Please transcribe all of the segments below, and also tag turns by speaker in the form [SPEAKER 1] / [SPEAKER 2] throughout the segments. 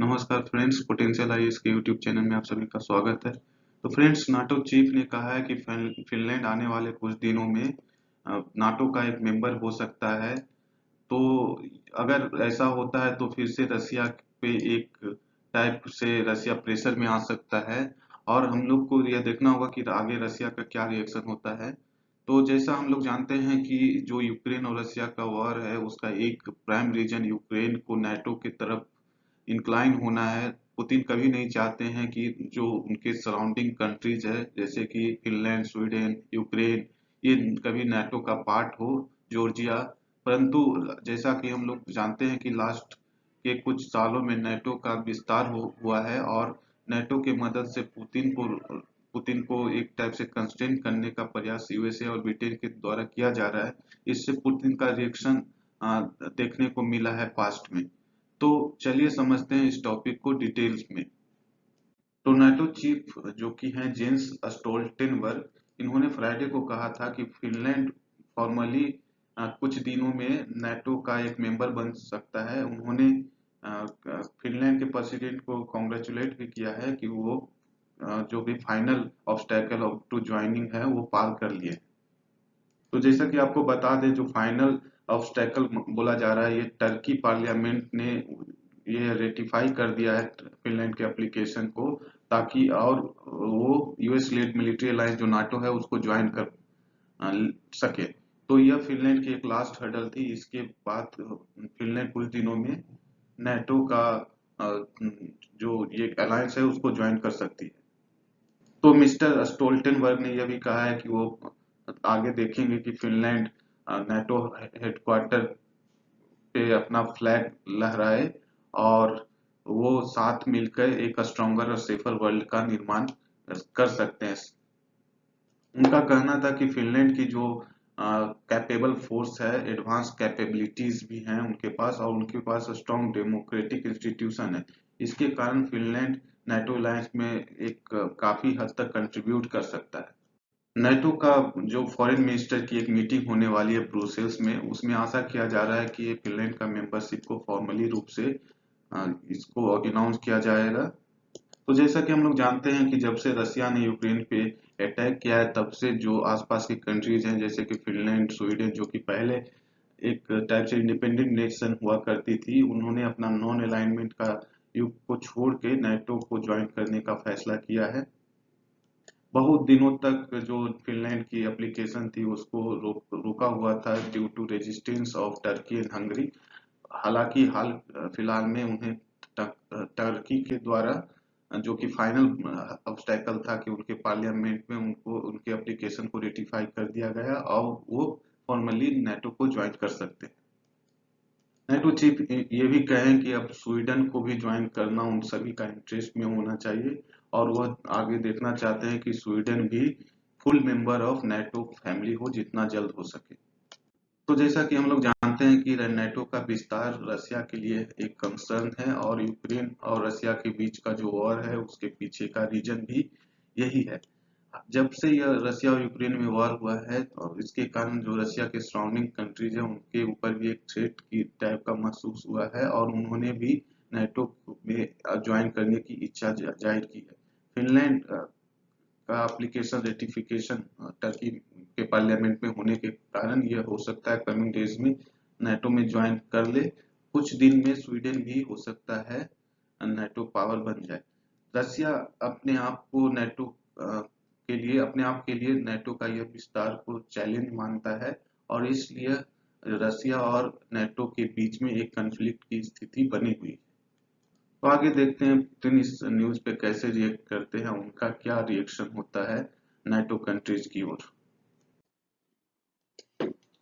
[SPEAKER 1] नमस्कार friends, potential IAS के YouTube channel में आप सभी का स्वागत है। तो फ्रेंड्स, नाटो चीफ ने कहा है कि फिनलैंड आने वाले कुछ दिनों में नाटो का एक मेंबर हो सकता है। तो अगर ऐसा होता है तो फिर से रसिया पे एक टाइप से रसिया प्रेशर में आ सकता है और हम लोग को यह देखना होगा कि आगे रसिया का क्या रिएक्शन होता है। तो जैसा हम लोग जानते हैं कि जो यूक्रेन और रसिया का वॉर है उसका एक प्राइम रीजन यूक्रेन को नाटो की तरफ इंक्लाइन होना है। पुतिन कभी नहीं चाहते हैं कि जो उनके सराउंडिंग कंट्रीज है जैसे कि फिनलैंड, स्वीडन, यूक्रेन, ये कभी नाटो का पार्ट हो, जॉर्जिया। परंतु जैसा कि हम लोग जानते हैं कि लास्ट के कुछ सालों में नाटो का विस्तार हुआ है और नाटो की मदद से पुतिन को एक टाइप से कंस्ट्रेन करने का प्रयास यूएसए और ब्रिटेन के द्वारा किया जा रहा है। इससे पुतिन का रिएक्शन देखने को मिला है पास्ट में। तो चलिए समझते हैं इस टॉपिक को डिटेल्स में। तो नाटो चीफ जो कि हैं जेंस स्टोल्टेनबर्ग, इन्होंने फ्राइडे को कहा था कि फिनलैंड फॉर्मली कुछ दिनों में नाटो का एक मेंबर बन सकता है। उन्होंने फिनलैंड के प्रेसिडेंट को कॉन्ग्रेचुलेट भी किया है कि वो जो भी final obstacle of to joining है वो पार कर लिए। तो जैसा कि आपको बता दें, जो फाइनल ऑब्स्टेकल बोला जा रहा है, ये टर्की पार्लियामेंट ने ये रेटिफाई कर दिया है फिनलैंड के एप्लीकेशन को, ताकि और वो यूएस लेड मिलिट्री अलायंस जो नाटो है उसको ज्वाइन कर अ, सके। तो यह फिनलैंड की एक लास्ट हर्डल थी। इसके बाद फिनलैंड कुछ दिनों में नाटो का जो ये अलायंस है उसको ज्वाइन कर सकती है। तो मिस्टर स्टोल्टेनबर्ग ने यह भी कहा है कि वो आगे देखेंगे कि फिनलैंड नाटो हेडक्वार्टर पे अपना फ्लैग लहराए और वो साथ मिलकर एक स्ट्रॉन्गर और सेफर वर्ल्ड का निर्माण कर सकते हैं। उनका कहना था कि फिनलैंड की जो कैपेबल फोर्स है, एडवांस कैपेबिलिटीज भी हैं उनके पास और उनके पास स्ट्रॉन्ग डेमोक्रेटिक इंस्टीट्यूशन है। इसके कारण फिनलैंड नाटो अलायंस में एक काफी हद तक कंट्रीब्यूट कर सकता है। नाटो का जो फॉरेन मिनिस्टर की एक मीटिंग होने वाली है ब्रुसेल्स में, उसमें आशा किया जा रहा है कि ये फिनलैंड का मेंबरशिप को फॉर्मली रूप से इसको अनाउंस किया जाएगा। तो जैसा कि हम लोग जानते हैं कि जब से रसिया ने यूक्रेन पे अटैक किया है, तब से जो आसपास की कंट्रीज हैं जैसे कि फिनलैंड, स्वीडन, जो कि पहले एक टाइप से इंडिपेंडेंट नेशन हुआ करती थी, उन्होंने अपना नॉन अलाइनमेंट का युग को छोड़ के नाटो को ज्वाइन करने का फैसला किया है। बहुत दिनों तक जो फिनलैंड की एप्लीकेशन थी उसको रोका हुआ था due to resistance of Turkey and Hungary. हालांकि हाल फिलहाल में उन्हें टर्की के द्वारा जो कि फाइनल ऑब्स्टेकल था कि उनके पार्लियामेंट में उनको उनके एप्लीकेशन को रेटिफाई कर दिया गया और वो फॉर्मली नाटो को ज्वाइन कर सकते हैं। नेटो चीफ ये भी कहें कि अब स्वीडन को भी ज्वाइन करना उन सभी का इंटरेस्ट में होना चाहिए और वह आगे देखना चाहते हैं कि स्वीडन भी full member of NATO family हो जितना जल्द हो सके। तो जैसा कि हम लोग जानते हैं कि नेटो का विस्तार रसिया के लिए एक कंसर्न है और यूक्रेन और रसिया के बीच का जो वॉर है उसके पीछे का रीजन भी यही है। जब से यह रसिया और यूक्रेन में वॉर हुआ है और इसके कारण जो रसिया के सराउंडिंग कंट्रीज है उनके ऊपर भी एक थ्रेट की टाइप का महसूस हुआ है और उन्होंने भी नाटो में ज्वाइन करने की इच्छा जाहिर की है। फिनलैंड का एप्लीकेशन रेटिफिकेशन टर्की के पार्लियामेंट में होने के कारण यह हो सकता है कमिंग डेज में नाटो में ज्वाइन कर ले। कुछ दिन में स्वीडन भी हो सकता है नाटो पावर बन जाए। रसिया अपने आप को नाटो अपने आप के लिए नाटो का यह विस्तार को चैलेंज मानता है और इसलिए रसिया और नाटो के बीच में एक कॉन्फ्लिक्ट की स्थिति बनी हुई है। तो आगे देखते हैं पुतिन इस न्यूज पे कैसे रिएक्ट करते हैं, उनका क्या रिएक्शन होता है नाटो कंट्रीज की ओर।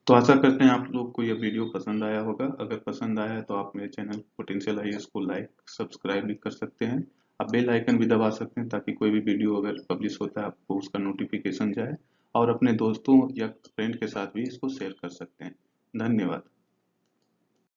[SPEAKER 1] तो आशा करते हैं आप लोग को यह वीडियो पसंद आया होगा। अगर पसंद आया है तो आप मेरे चैनल पोटेंशियल आईएएस को लाइक सब्सक्राइब भी कर सकते हैं। आप बेल आइकन भी दबा सकते हैं ताकि कोई भी वीडियो अगर पब्लिश होता है आपको उसका नोटिफिकेशन जाए और अपने दोस्तों या फ्रेंड के साथ भी इसको शेयर कर सकते हैं। धन्यवाद।